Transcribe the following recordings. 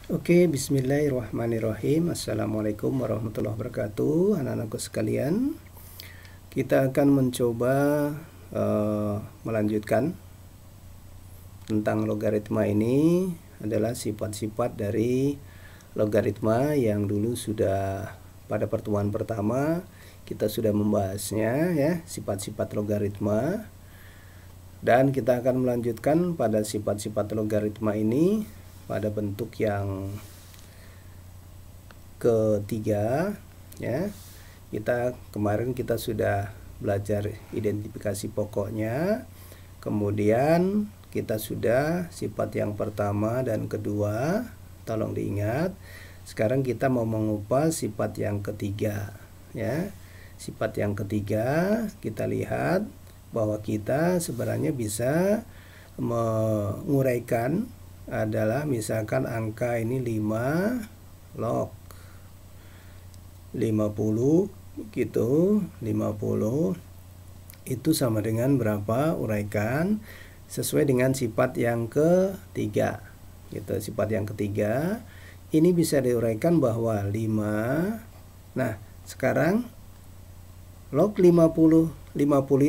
Oke, bismillahirrahmanirrahim. Assalamualaikum warahmatullahi wabarakatuh. Anak-anakku sekalian, kita akan mencoba melanjutkan tentang logaritma. Ini adalah sifat-sifat dari logaritma yang dulu sudah pada pertemuan pertama kita sudah membahasnya, ya, sifat-sifat logaritma. Dan kita akan melanjutkan pada sifat-sifat logaritma ini pada bentuk yang ketiga, ya. Kemarin kita sudah belajar identifikasi pokoknya, kemudian kita sudah sifat yang pertama dan kedua, tolong diingat. Sekarang kita mau mengupas sifat yang ketiga, ya. Sifat yang ketiga, kita lihat bahwa kita sebenarnya bisa menguraikan adalah misalkan angka ini 5 log 50 gitu. 50 itu sama dengan berapa? Uraikan sesuai dengan sifat yang ketiga gitu. Sifat yang ketiga ini bisa diuraikan bahwa 5. Nah, sekarang log 50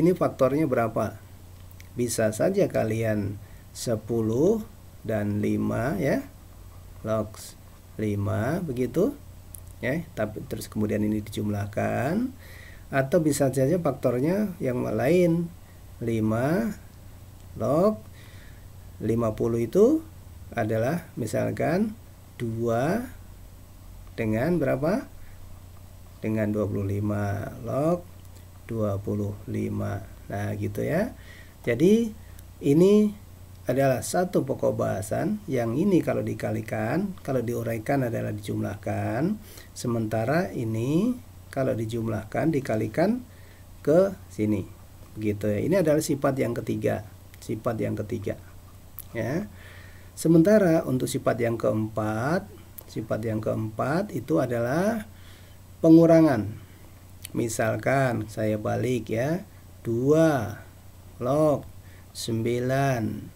ini faktornya berapa? Bisa saja kalian 10 dan 5, ya, log 5 begitu, ya. Tapi terus kemudian ini dijumlahkan, atau bisa saja faktornya yang lain. 5 log 50 itu adalah misalkan 2 dengan berapa? Dengan 25 log 25. Nah, gitu ya. Jadi ini adalah satu pokok bahasan. Yang ini kalau dikalikan, kalau diuraikan adalah dijumlahkan. Sementara ini kalau dijumlahkan dikalikan ke sini. Begitu ya. Ini adalah sifat yang ketiga. Sifat yang ketiga. Ya. Sementara untuk sifat yang keempat itu adalah pengurangan. Misalkan saya balik, ya. 2 log 9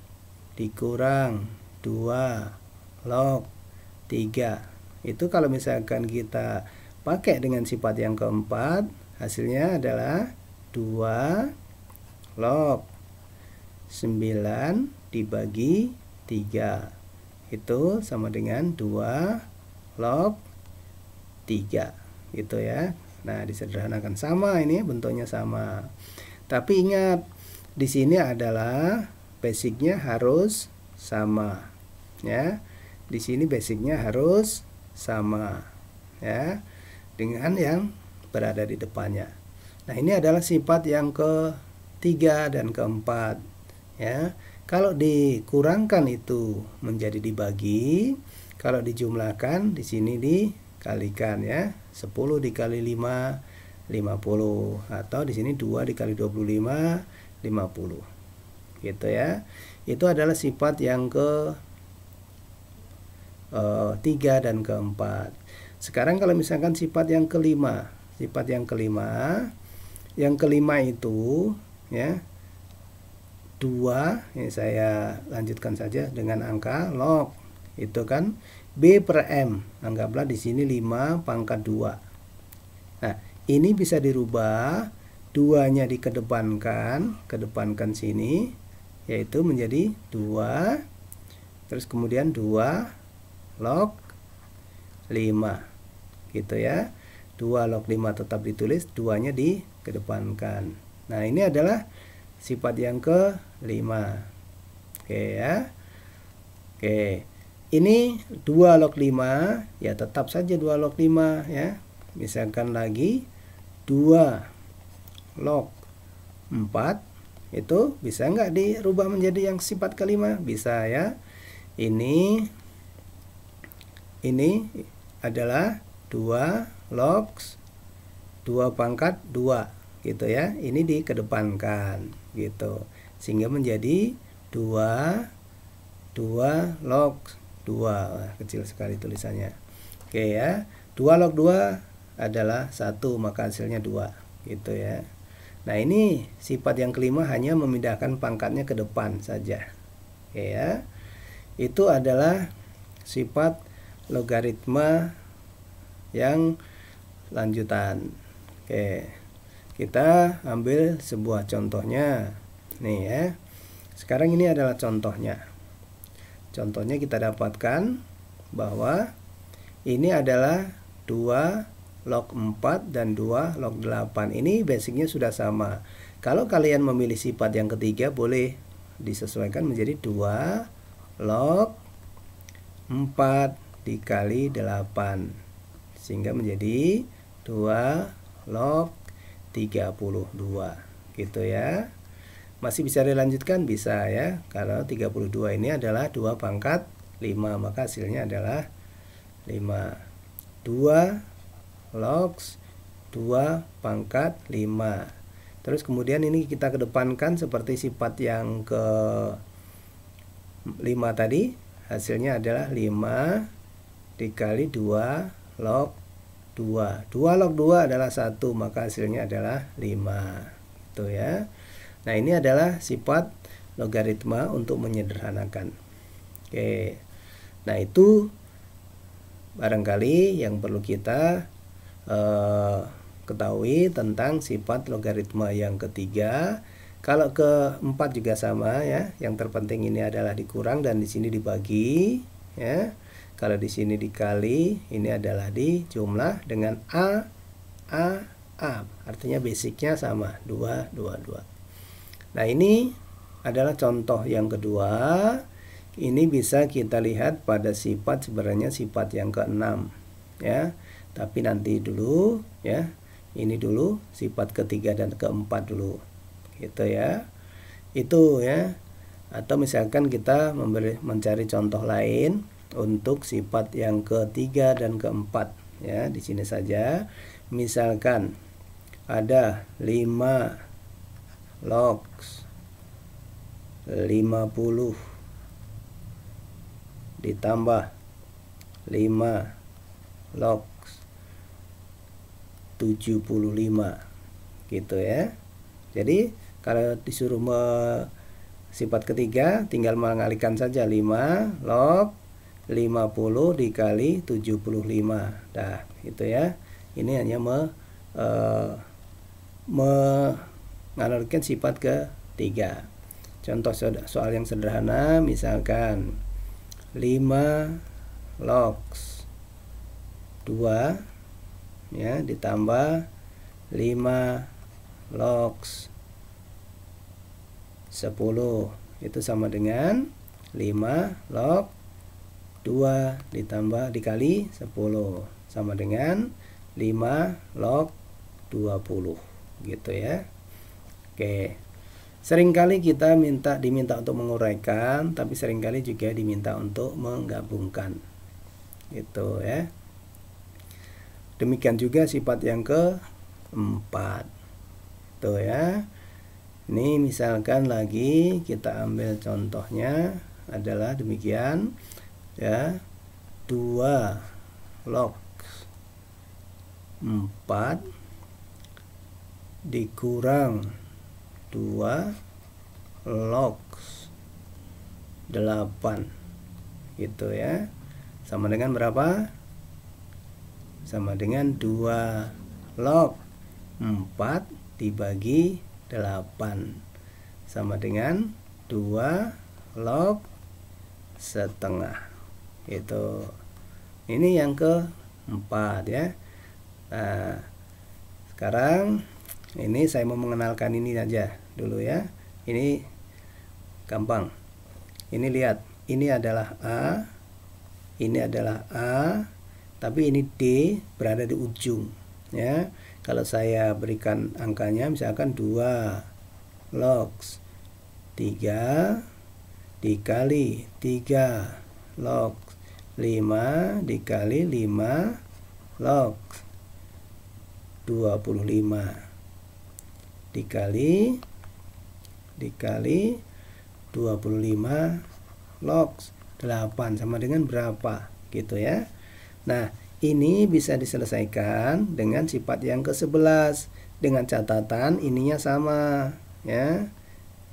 dikurang 2 log 3. Itu kalau misalkan kita pakai dengan sifat yang keempat, hasilnya adalah 2 log 9 dibagi 3. Itu sama dengan 2 log 3. Gitu ya. Nah, disederhanakan sama, ini bentuknya sama. Tapi ingat, di sini adalah basicnya harus sama, ya. Di sini basicnya harus sama, ya, dengan yang berada di depannya. Nah, ini adalah sifat yang ketiga dan keempat, ya. Kalau dikurangkan itu menjadi dibagi, kalau dijumlahkan di sini dikalikan, ya. 10 dikali 5 50, atau di sini 2 dikali 25 50. Gitu ya. Itu adalah sifat yang ketiga dan keempat. Sekarang kalau misalkan sifat yang kelima, yang kelima itu, ya, 2, ini saya lanjutkan saja dengan angka log. Itu kan B per M. Anggaplah di sini 5 pangkat 2. Nah, ini bisa dirubah, 2-nya kedepankan sini, yaitu menjadi 2, terus kemudian 2 log 5, gitu ya. 2 log 5 tetap ditulis, 2-nya dikedepankan. Nah, ini adalah sifat yang kelima. Oke, ya. Oke, ini 2 log 5, ya tetap saja 2 log 5, ya. Misalkan lagi 2 log 4, itu bisa nggak dirubah menjadi yang sifat kelima? Bisa, ya. Ini adalah 2 log 2 pangkat 2, gitu ya. Ini dikedepankan, gitu. Sehingga menjadi 2 log 2. Wah, kecil sekali tulisannya. Oke, ya. 2 log 2 adalah 1, maka hasilnya 2, gitu ya. Nah, ini sifat yang kelima hanya memindahkan pangkatnya ke depan saja. Oke, ya. Itu adalah sifat logaritma yang lanjutan. Oke, kita ambil sebuah contohnya nih ya. Sekarang ini adalah contohnya. Contohnya kita dapatkan bahwa ini adalah 2 log 4 dan 2 log 8. Ini basicnya sudah sama. Kalau kalian memilih sifat yang ketiga, boleh disesuaikan menjadi 2 log 4 dikali 8, sehingga menjadi 2 log 32 gitu ya. Masih bisa dilanjutkan? Bisa ya. Kalau 32 ini adalah 2 pangkat 5, maka hasilnya adalah 5. 2 log 2 pangkat 5. Terus kemudian ini kita kedepankan seperti sifat yang ke 5 tadi. Hasilnya adalah 5 dikali 2 log 2. 2 log 2 adalah 1, maka hasilnya adalah 5. Itu ya. Nah, ini adalah sifat logaritma untuk menyederhanakan. Oke. Nah, itu barangkali yang perlu kita ketahui tentang sifat logaritma yang ketiga. Kalau keempat juga sama ya. Yang terpenting ini adalah dikurang dan di sini dibagi ya. Kalau di sini dikali, ini adalah dijumlah dengan A. Artinya basicnya sama, 2, 2, 2. Nah, ini adalah contoh yang kedua. Ini bisa kita lihat pada sifat, sebenarnya sifat yang ke-6 ya. Tapi nanti dulu ya. Ini dulu sifat ketiga dan keempat dulu. Gitu ya. Itu ya. Atau misalkan kita mencari contoh lain untuk sifat yang ketiga dan keempat ya. Di sini saja. Misalkan ada 5 log 50 ditambah 5 log 75 gitu ya. Jadi kalau disuruh sifat ketiga tinggal mengalihkan saja 5 log 50 dikali 75. Nah, itu ya. Ini hanya mengalihkan sifat ketiga. Contoh soal yang sederhana, misalkan 5 log 2 ya ditambah 5 log 10 itu sama dengan 5 log 2 dikali 10 sama dengan 5 log 20 gitu ya. Oke. Seringkali kita diminta untuk menguraikan, tapi seringkali juga diminta untuk menggabungkan. Gitu ya. Demikian juga sifat yang keempat. Tuh ya. Ini misalkan lagi kita ambil contohnya adalah demikian ya. 2 log 4 dikurang 2 log 8 gitu ya. Sama dengan berapa? Sama dengan 2 log 4 dibagi 8 sama dengan 2 log setengah. Itu. Ini yang keempat ya. Nah, sekarang ini saya mau mengenalkan ini aja dulu ya. Ini gampang. Ini lihat, ini adalah A, ini adalah A, tapi ini D berada di ujung ya. Kalau saya berikan angkanya misalkan 2 log 3 dikali 3 log 5 dikali 5 log 25 dikali 25 log 8 sama dengan berapa gitu ya. Nah, ini bisa diselesaikan dengan sifat yang ke-11 dengan catatan ininya sama ya.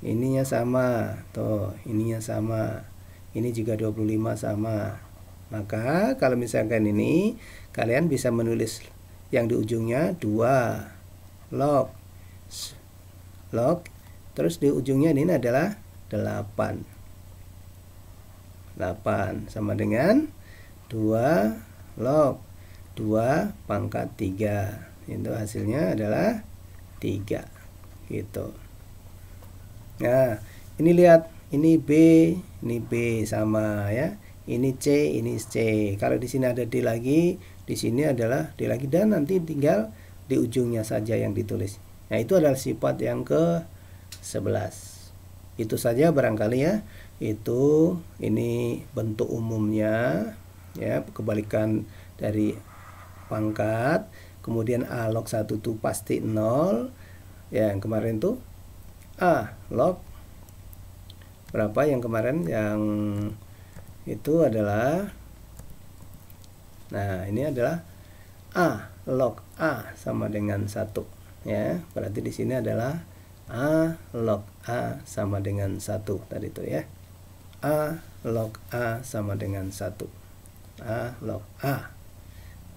Ininya sama. Tuh, ininya sama. Ini juga 25 sama. Maka kalau misalkan ini kalian bisa menulis yang di ujungnya 2 log terus di ujungnya ini adalah 8 sama dengan 2 log 2 pangkat 3. Itu hasilnya adalah 3 gitu. Nah, ini lihat, ini B sama ya. Ini C, ini C. Kalau di sini ada D lagi, di sini adalah D lagi, dan nanti tinggal di ujungnya saja yang ditulis. Nah, itu adalah sifat yang ke-11. Itu saja barangkali ya. Itu ini bentuk umumnya ya, kebalikan dari pangkat. Kemudian A log 1 itu pasti 0. Ya, yang kemarin tuh A log berapa yang kemarin, yang itu adalah, nah ini adalah A log A sama dengan 1 ya. Berarti di sini adalah A log A sama dengan 1 tadi itu ya. A log A sama dengan 1. A log A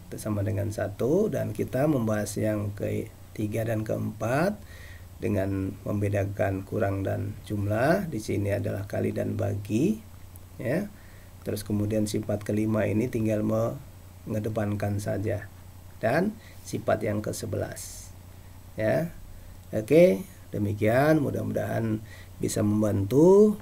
itu sama dengan 1, dan kita membahas yang ke-3 dan ke-4 dengan membedakan kurang dan jumlah. Di sini adalah kali dan bagi ya. Terus kemudian sifat kelima ini tinggal mengedepankan saja, dan sifat yang ke-11 ya. Oke, demikian, mudah-mudahan bisa membantu.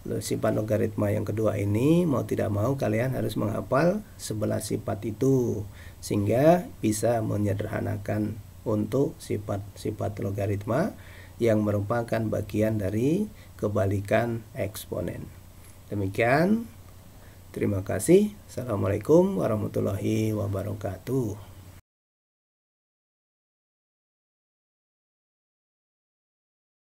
Sifat logaritma yang kedua ini mau tidak mau kalian harus menghafal 11 sifat itu, sehingga bisa menyederhanakan untuk sifat-sifat logaritma yang merupakan bagian dari kebalikan eksponen. Demikian, terima kasih. Assalamualaikum warahmatullahi wabarakatuh.